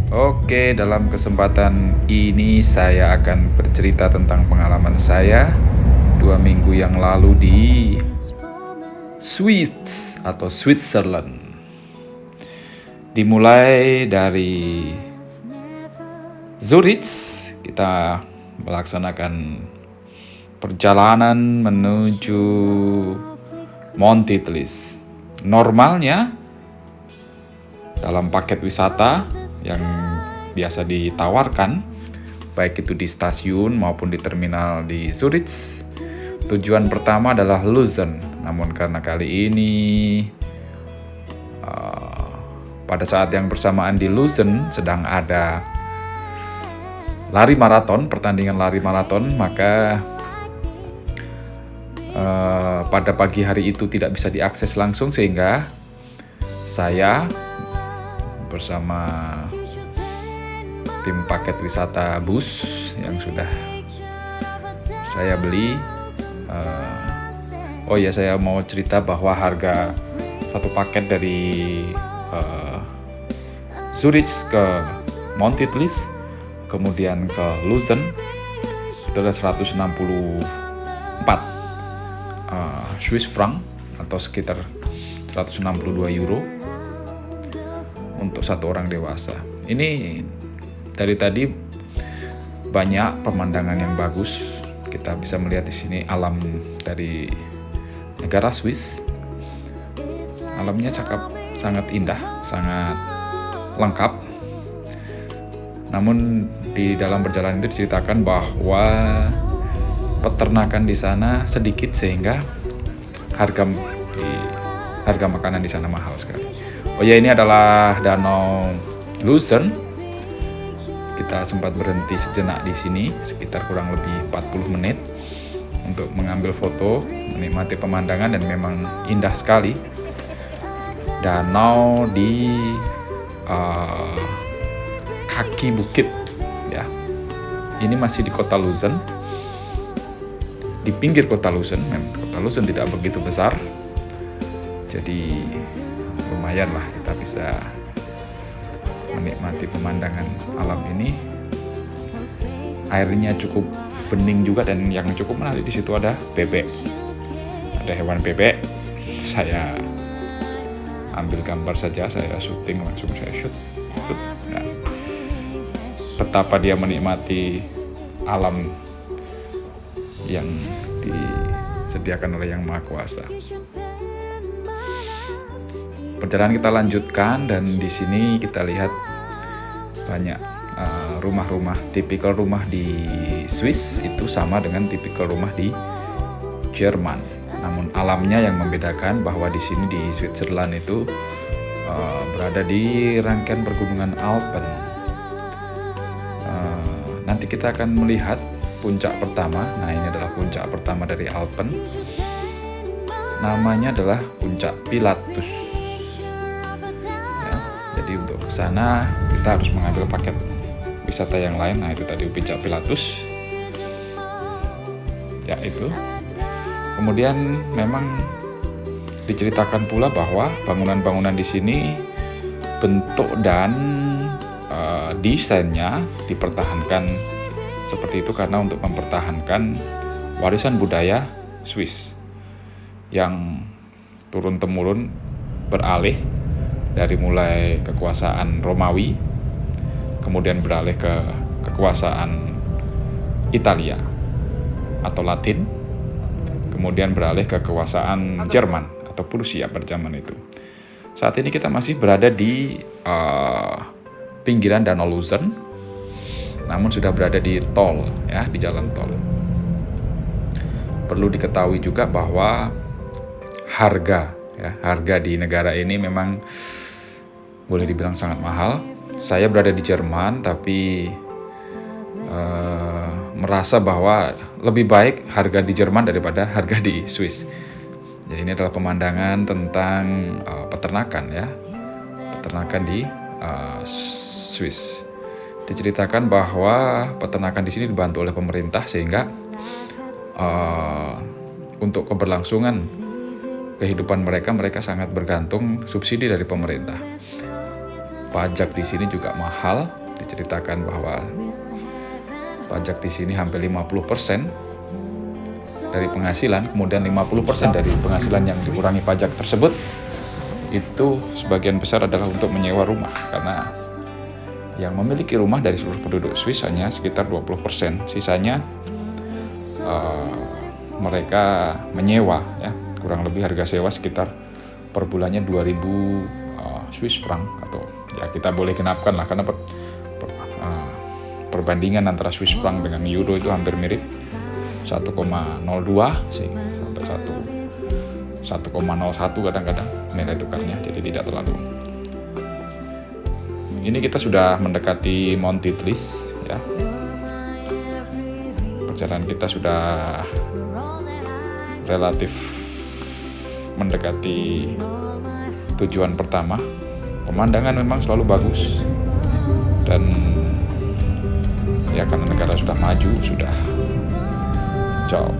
Oke, dalam kesempatan ini saya akan bercerita tentang pengalaman saya 2 minggu yang lalu di Swiss atau Switzerland. Dimulai dari Zurich, kita melaksanakan perjalanan menuju Monti-Tlis. Normalnya dalam paket wisata yang biasa ditawarkan, baik itu di stasiun maupun di terminal di Zurich, tujuan pertama adalah Luzern. Namun karena kali ini pada saat yang bersamaan di Luzern sedang ada pertandingan lari maraton, maka pada pagi hari itu tidak bisa diakses langsung, sehingga saya bersama tim paket wisata bus yang sudah saya beli. Saya mau cerita bahwa harga satu paket dari Zurich ke Monti-Tlis kemudian ke Luzern itu ada 164 Swiss franc atau sekitar 162 euro untuk satu orang dewasa. Ini dari tadi banyak pemandangan yang bagus. Kita bisa melihat di sini alam dari negara Swiss. Alamnya sangat indah, sangat lengkap. Namun di dalam perjalanan itu diceritakan bahwa peternakan di sana sedikit, sehingga harga makanan di sana mahal sekali. Ini adalah Danau Luzern. Kita sempat berhenti sejenak di sini sekitar kurang lebih 40 menit untuk mengambil foto, menikmati pemandangan, dan memang indah sekali. Danau di kaki bukit ya. Ini masih di kota Luzern, di pinggir kota Luzern. Kota Luzern tidak begitu besar, jadi lumayan lah kita bisa menikmati pemandangan alam ini. Airnya cukup bening juga, dan yang cukup menarik di situ ada bebek, ada hewan bebek. Saya ambil gambar saja, saya syuting langsung, saya shoot. Nah, betapa dia menikmati alam yang disediakan oleh Yang Maha Kuasa. Perjalanan kita lanjutkan, dan di sini kita lihat banyak rumah-rumah. Tipikal rumah di Swiss itu sama dengan tipikal rumah di Jerman. Namun alamnya yang membedakan, bahwa di sini di Switzerland itu berada di rangkaian pergunungan Alpen. Nanti kita akan melihat puncak pertama. Nah, ini adalah puncak pertama dari Alpen. Namanya adalah Puncak Pilatus. Ya, jadi untuk ke sana kita harus mengambil paket wisata yang lain. Nah, itu tadi Puncak Pilatus. Ya, itu. Kemudian memang diceritakan pula bahwa bangunan-bangunan di sini bentuk dan desainnya dipertahankan seperti itu karena untuk mempertahankan warisan budaya Swiss yang turun-temurun beralih dari mulai kekuasaan Romawi, kemudian beralih ke kekuasaan Italia atau Latin, kemudian beralih ke kekuasaan Jerman atau Prusia pada zaman itu. Saat ini kita masih berada di pinggiran Danau Luzern, namun sudah berada di tol, ya, di jalan tol. Perlu diketahui juga bahwa harga di negara ini memang boleh dibilang sangat mahal. Saya berada di Jerman, tapi merasa bahwa lebih baik harga di Jerman daripada harga di Swiss. Jadi ini adalah pemandangan tentang peternakan, ya, peternakan di Swiss. Diceritakan bahwa peternakan di sini dibantu oleh pemerintah, sehingga untuk keberlangsungan kehidupan mereka sangat bergantung subsidi dari pemerintah. pajak di sini juga mahal. Diceritakan bahwa pajak di sini hampir 50% dari penghasilan, kemudian 50% dari penghasilan yang dikurangi pajak tersebut itu sebagian besar adalah untuk menyewa rumah, karena yang memiliki rumah dari seluruh penduduk Swiss hanya sekitar 20%. Sisanya mereka menyewa, ya. Kurang lebih harga sewa sekitar per bulannya 2.000 Swiss franc, atau ya kita boleh genapkan lah, karena perbandingan antara Swiss franc dengan euro itu hampir mirip, 1,02 sih sampai 1,01 kadang-kadang nilai tukarnya, jadi tidak terlalu. Ini kita sudah mendekati Mount Titlis, ya. Perjalanan kita sudah relatif mendekati tujuan pertama. Pemandangan memang selalu bagus, dan ya karena negara sudah maju, sudah jauh.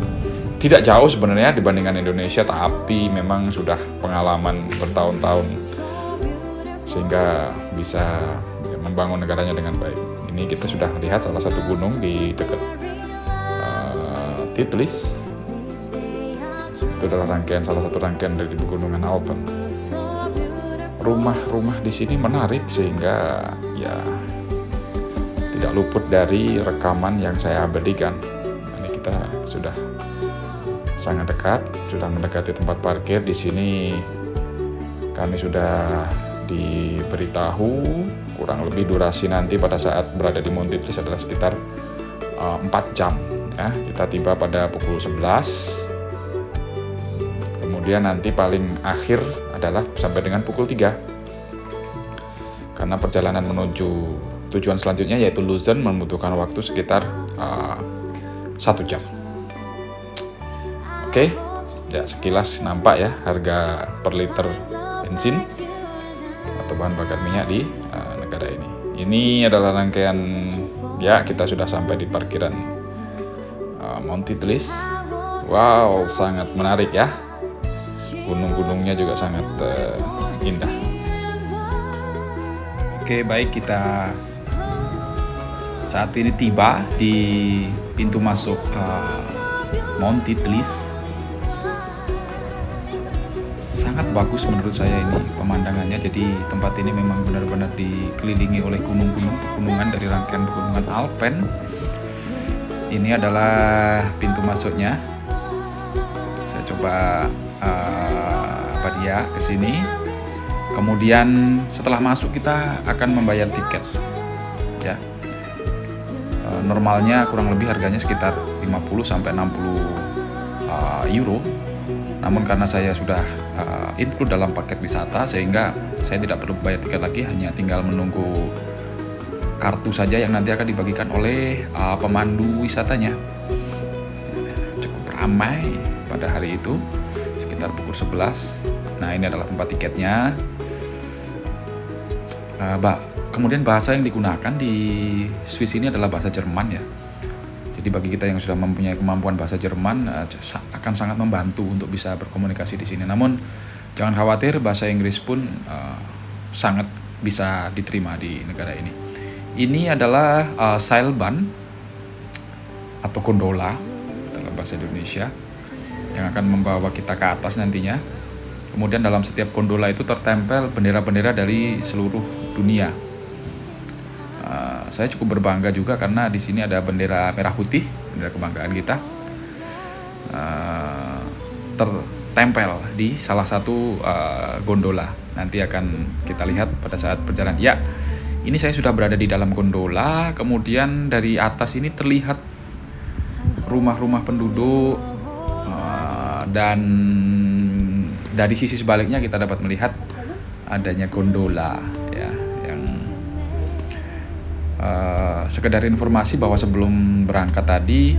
Tidak jauh sebenarnya dibandingkan Indonesia, tapi memang sudah pengalaman bertahun-tahun sehingga bisa membangun negaranya dengan baik. Ini kita sudah lihat salah satu gunung di dekat Titlis. Itu adalah salah satu rangkaian dari pegunungan Alpen. Rumah-rumah di sini menarik sehingga ya tidak luput dari rekaman yang saya abadikan. Ini kita sudah sangat dekat, sudah mendekati tempat parkir. Di sini kami sudah diberitahu kurang lebih durasi nanti pada saat berada di Mount Titlis adalah sekitar 4 jam. Ya, kita tiba pada pukul 11. Kemudian nanti paling akhir adalah sampai dengan pukul 3. Karena perjalanan menuju tujuan selanjutnya yaitu Luzern membutuhkan waktu sekitar 1 jam. Oke, ya sekilas nampak ya harga per liter bensin atau bahan bakar minyak di negara ini. Ini adalah rangkaian, ya kita sudah sampai di parkiran Mount Titlis. Wow, sangat menarik ya. Gunung-gunungnya juga sangat indah. Oke, baik, kita saat ini tiba di pintu masuk Mount Titlis. Sangat bagus menurut saya ini pemandangannya. Jadi tempat ini memang benar-benar dikelilingi oleh gunung-gunung, pegunungan dari rangkaian pegunungan Alpen. Ini adalah pintu masuknya. Saya coba ke sini. Kemudian setelah masuk kita akan membayar tiket. Ya. Normalnya kurang lebih harganya sekitar 50 sampai 60 euro. Namun karena saya sudah include dalam paket wisata sehingga saya tidak perlu bayar tiket lagi, hanya tinggal menunggu kartu saja yang nanti akan dibagikan oleh pemandu wisatanya. Cukup ramai pada hari itu, sekitar pukul 11. Nah, ini adalah tempat tiketnya. Kemudian bahasa yang digunakan di Swiss ini adalah bahasa Jerman ya. Jadi bagi kita yang sudah mempunyai kemampuan bahasa Jerman akan sangat membantu untuk bisa berkomunikasi di sini. Namun jangan khawatir, bahasa Inggris pun sangat bisa diterima di negara ini. Ini adalah Seilbahn atau gondola dalam bahasa Indonesia yang akan membawa kita ke atas nantinya. Kemudian dalam setiap gondola itu tertempel bendera-bendera dari seluruh dunia. Saya cukup berbangga juga karena di sini ada bendera merah putih, bendera kebanggaan kita, tertempel di salah satu gondola. Nanti akan kita lihat pada saat perjalanan. Ya, ini saya sudah berada di dalam gondola. Kemudian dari atas ini terlihat rumah-rumah penduduk, dan dari sisi sebaliknya kita dapat melihat adanya gondola ya. Sekedar informasi bahwa sebelum berangkat tadi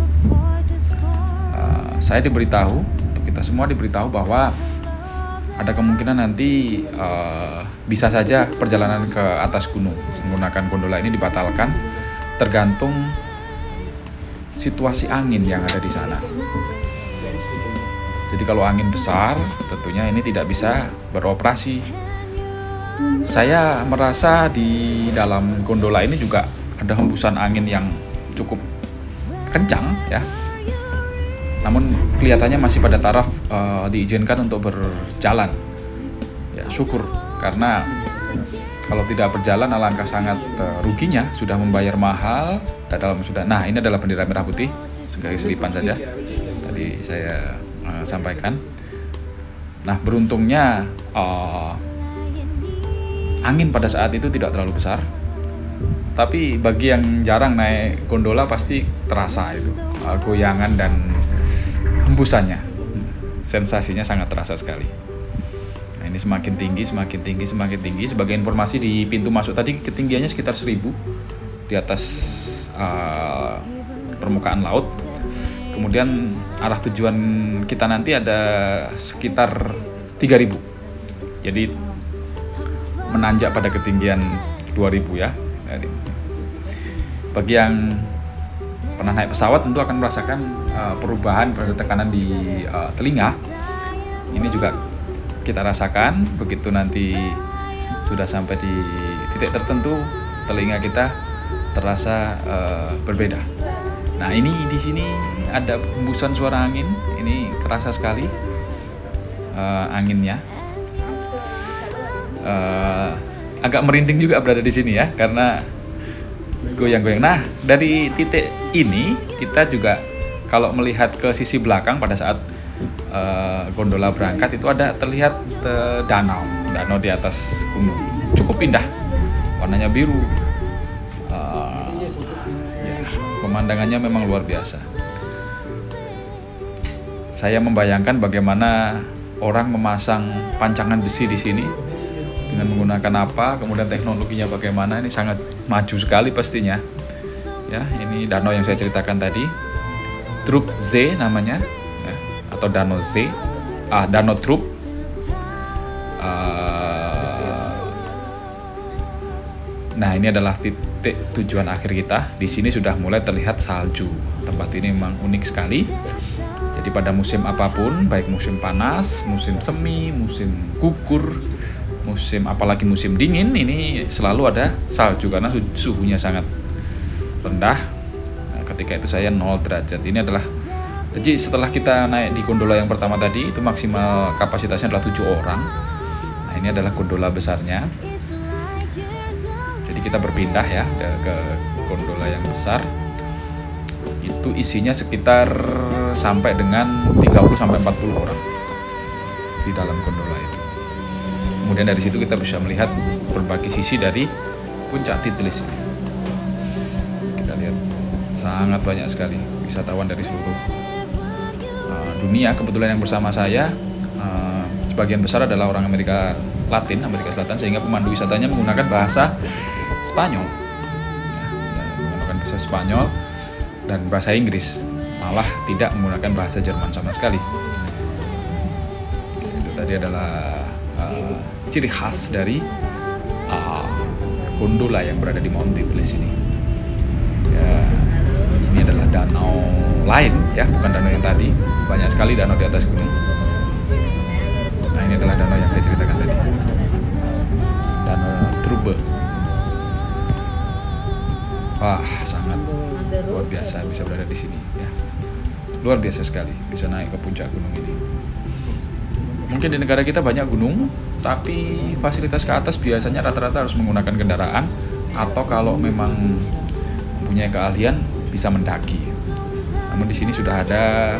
saya diberitahu, untuk kita semua diberitahu bahwa ada kemungkinan nanti bisa saja perjalanan ke atas gunung menggunakan gondola ini dibatalkan tergantung situasi angin yang ada di sana. Jadi kalau angin besar tentunya ini tidak bisa beroperasi. Saya merasa di dalam gondola ini juga ada hembusan angin yang cukup kencang ya. Namun kelihatannya masih pada taraf diizinkan untuk berjalan. Ya, syukur, karena kalau tidak berjalan alangkah sangat ruginya, sudah membayar mahal, Nah, ini adalah bendera merah putih, sebagai selipan saja. Tadi saya sampaikan. Nah, beruntungnya angin pada saat itu tidak terlalu besar. Tapi bagi yang jarang naik gondola pasti terasa itu goyangan dan hembusannya. Sensasinya sangat terasa sekali. Nah, ini semakin tinggi. Sebagai informasi, di pintu masuk tadi ketinggiannya sekitar 1000 di atas permukaan laut. Kemudian arah tujuan kita nanti ada sekitar 3000. Jadi menanjak pada ketinggian 2000 ya. Bagi yang pernah naik pesawat tentu akan merasakan perubahan pada tekanan di telinga. Ini juga kita rasakan begitu nanti sudah sampai di titik tertentu, telinga kita terasa berbeda. Nah, ini di sini ada hembusan suara angin, ini kerasa sekali anginnya. Agak merinding juga berada di sini ya, karena goyang-goyang. Nah, dari titik ini kita juga kalau melihat ke sisi belakang pada saat gondola berangkat itu ada terlihat danau di atas gunung, cukup indah, warnanya biru. Ya, pemandangannya memang luar biasa. Saya membayangkan bagaimana orang memasang pancangan besi di sini dengan menggunakan apa, kemudian teknologinya bagaimana. Ini sangat maju sekali pastinya. Ya, ini danau yang saya ceritakan tadi, Trup Z namanya, ya, atau Danau Z, Danau Trup. Nah, ini adalah titik tujuan akhir kita. Di sini sudah mulai terlihat salju. Tempat ini memang unik sekali. Jadi pada musim apapun, baik musim panas, musim semi, musim gugur, apalagi musim dingin, ini selalu ada salju karena suhunya sangat rendah. Nah, ketika itu saya 0 derajat. Jadi setelah kita naik di gondola yang pertama tadi, itu maksimal kapasitasnya adalah 7 orang. Nah, ini adalah gondola besarnya. Jadi kita berpindah ya ke gondola yang besar. Itu isinya sekitar sampai dengan 30-40 orang di dalam gondola itu. Kemudian dari situ kita bisa melihat berbagai sisi dari puncak Titlis ini. Kita lihat sangat banyak sekali wisatawan dari seluruh dunia. Kebetulan yang bersama saya sebagian besar adalah orang Amerika Selatan, sehingga pemandu wisatanya menggunakan bahasa Spanyol, dan bahasa Inggris, malah tidak menggunakan bahasa Jerman sama sekali. Itu tadi adalah ciri khas dari gondola yang berada di Mount Titlis ini. Ya, ini adalah danau lain ya, bukan danau yang tadi. Banyak sekali danau di atas gunung. Nah, ini adalah danau yang saya ceritakan tadi, Danau Trube. Wah, sangat luar biasa bisa berada di sini ya. Luar biasa sekali bisa naik ke puncak gunung ini. Mungkin di negara kita banyak gunung, tapi fasilitas ke atas biasanya rata-rata harus menggunakan kendaraan, atau kalau memang mempunyai keahlian bisa mendaki. Namun di sini sudah ada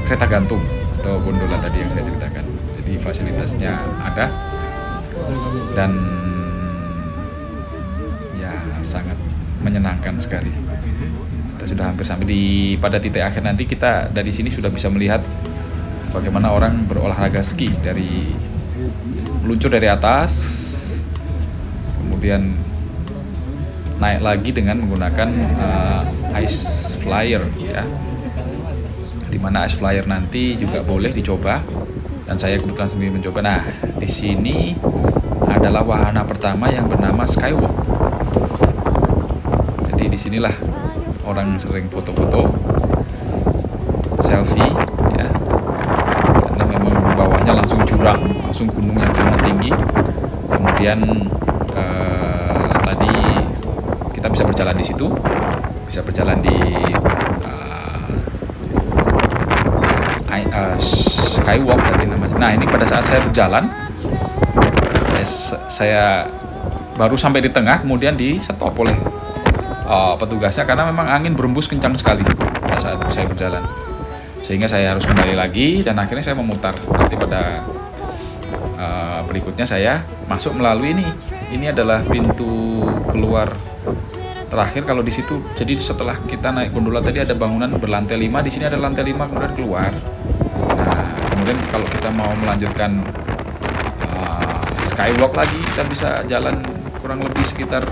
kereta gantung atau gondola tadi yang saya ceritakan. Jadi fasilitasnya ada dan ya sangat menyenangkan sekali. Kita sudah hampir sampai pada titik akhir. Nanti kita dari sini sudah bisa melihat bagaimana orang berolahraga ski, dari meluncur dari atas, kemudian naik lagi dengan menggunakan ice flyer ya. Dimana ice flyer nanti juga boleh dicoba, dan saya kebetulan sendiri mencoba. Nah, di sini adalah wahana pertama yang bernama Skywalk. Jadi disinilah orang sering foto-foto, selfie ya, karena memang bawahnya langsung jurang, langsung gunung yang sangat tinggi. Kemudian tadi kita bisa berjalan di situ, bisa berjalan di skywalk tadi namanya. Nah, ini pada saat saya berjalan, saya baru sampai di tengah, kemudian di stop oleh petugasnya karena memang angin berembus kencang sekali pada saat saya berjalan, sehingga saya harus kembali lagi dan akhirnya saya memutar. Nanti pada berikutnya saya masuk melalui ini adalah pintu keluar terakhir kalau di situ. Jadi setelah kita naik gondola tadi ada bangunan berlantai 5, di sini ada lantai 5 kemudian keluar. Nah, kemudian kalau kita mau melanjutkan skywalk lagi, kita bisa jalan kurang lebih sekitar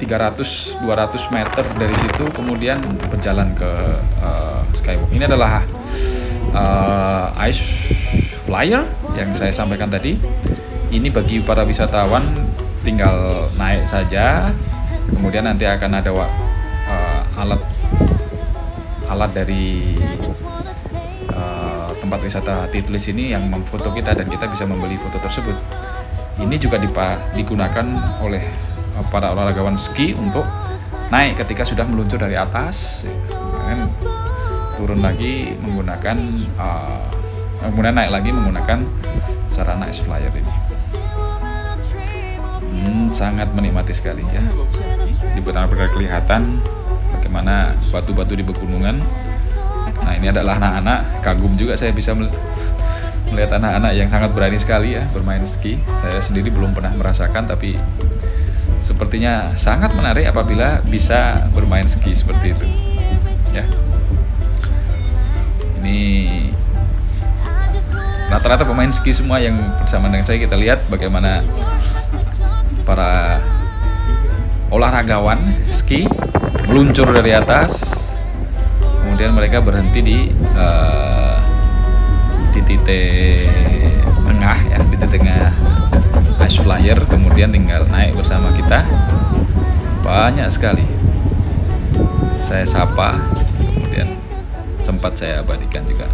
300-200 meter dari situ, kemudian berjalan ke skywalk. Ini adalah ice flyer yang saya sampaikan tadi. Ini bagi para wisatawan tinggal naik saja, kemudian nanti akan ada alat dari tempat wisata Titlis ini yang memfoto kita dan kita bisa membeli foto tersebut. Ini juga digunakan oleh para olahragawan ski untuk naik ketika sudah meluncur dari atas, kemudian turun lagi menggunakan kemudian naik lagi menggunakan sarana ice flyer ini. Sangat menikmati sekali ya. Di benar-benar kelihatan bagaimana batu-batu di pegunungan. Nah, ini adalah anak-anak. Kagum juga saya bisa melihat anak-anak yang sangat berani sekali ya bermain ski. Saya sendiri belum pernah merasakan, tapi sepertinya sangat menarik apabila bisa bermain ski seperti itu ya. Ini rata-rata pemain ski semua yang bersama dengan saya. Kita lihat bagaimana para olahragawan ski meluncur dari atas, kemudian mereka berhenti di titik tengah ya, di titik tengah ice flyer, kemudian tinggal naik bersama kita. Banyak sekali saya sapa, kemudian sempat saya abadikan juga.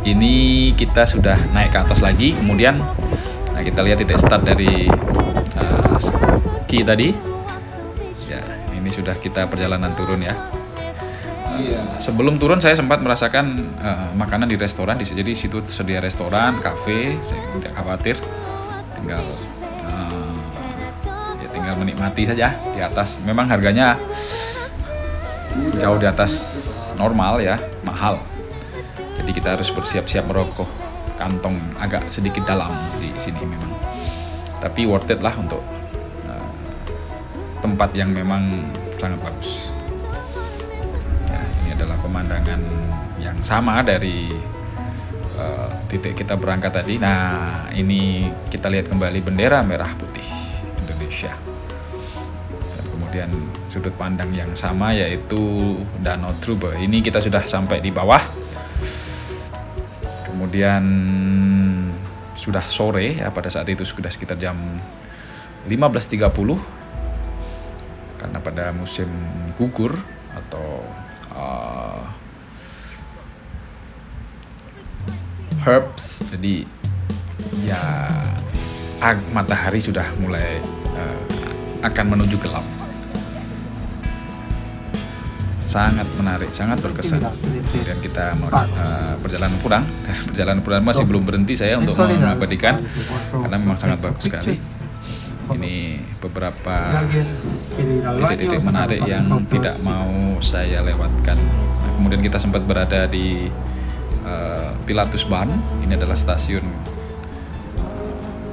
Ini kita sudah naik ke atas lagi, kemudian kita lihat titik start dari ski tadi ya. Ini sudah kita perjalanan turun ya. Sebelum turun saya sempat merasakan makanan di restoran. Jadi situ tersedia restoran, kafe. Saya tidak khawatir, tinggal menikmati saja di atas. Memang harganya jauh di atas normal ya, mahal. Jadi kita harus bersiap-siap merokok, kantong agak sedikit dalam di sini memang. Tapi worth it lah untuk tempat yang memang sangat bagus. Ya, ini adalah pemandangan yang sama dari titik kita berangkat tadi. Nah, ini kita lihat kembali bendera merah putih Indonesia. Dan kemudian sudut pandang yang sama yaitu Danau Trube. Ini kita sudah sampai di bawah. Kemudian sudah sore ya, pada saat itu sudah sekitar jam 15.30 karena pada musim gugur atau herbs, jadi ya matahari sudah mulai akan menuju gelap. Sangat menarik, sangat berkesan. Kemudian kita perjalanan pulang. Perjalanan pulang masih belum berhenti saya untuk mengabadikan karena memang sangat bagus sekali. Ini beberapa titik-titik menarik yang tidak mau saya lewatkan. Kemudian kita sempat berada di Pilatus Bahn. Ini adalah stasiun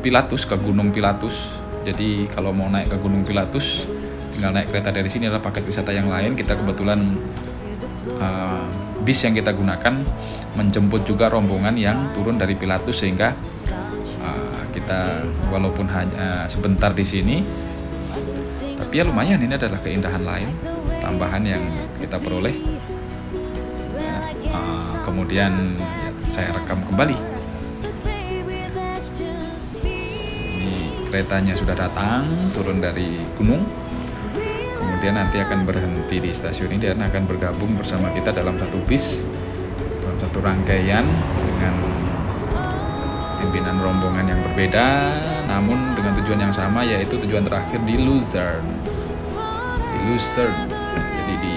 Pilatus, ke Gunung Pilatus. Jadi kalau mau naik ke Gunung Pilatus tinggal naik kereta dari sini. Adalah paket wisata yang lain. Kita kebetulan bis yang kita gunakan menjemput juga rombongan yang turun dari Pilatus, sehingga kita walaupun hanya sebentar di sini, tapi ya lumayan. Ini adalah keindahan lain tambahan yang kita peroleh. Kemudian saya rekam kembali. Ini keretanya sudah datang, turun dari gunung. Kemudian nanti akan berhenti di stasiun ini dan akan bergabung bersama kita dalam satu bis, dalam satu rangkaian dengan pimpinan rombongan yang berbeda, namun dengan tujuan yang sama, yaitu tujuan terakhir di Lucerne. Jadi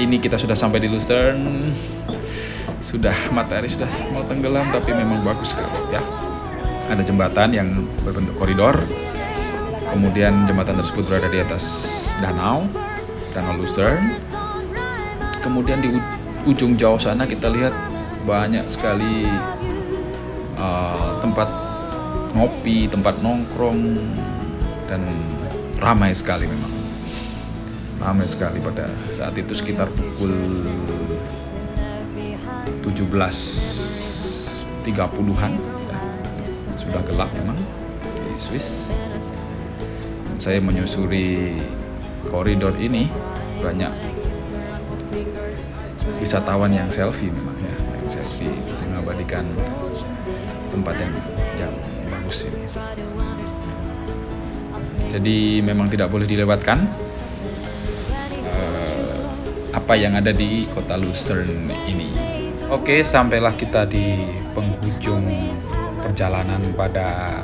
ini kita sudah sampai di Lucerne. Sudah matahari sudah mau tenggelam, tapi memang bagus sekali ya. Ada jembatan yang berbentuk koridor. Kemudian jembatan tersebut berada di atas Danau Lucerne. Kemudian di ujung jauh sana kita lihat banyak sekali tempat ngopi, tempat nongkrong, dan ramai sekali memang. Ramai sekali pada saat itu sekitar pukul 17.30-an ya. Sudah gelap memang di Swiss. Saya menyusuri koridor ini, banyak wisatawan yang selfie memang ya, yang selfie mengabadikan tempat yang bagus ini. Jadi memang tidak boleh dilewatkan apa yang ada di kota Lucerne ini. Oke, sampailah kita di penghujung perjalanan pada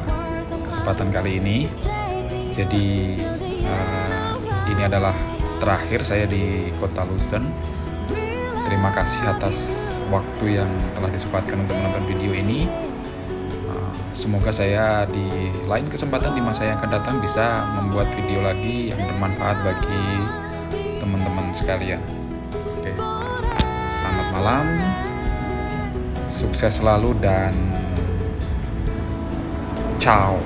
kesempatan kali ini. Jadi ini adalah terakhir saya di kota Lucerne. Terima kasih atas waktu yang telah disempatkan untuk menonton video ini. Semoga saya di lain kesempatan di masa yang akan datang bisa membuat video lagi yang bermanfaat bagi teman-teman sekalian. Oke, selamat malam, sukses selalu, dan ciao.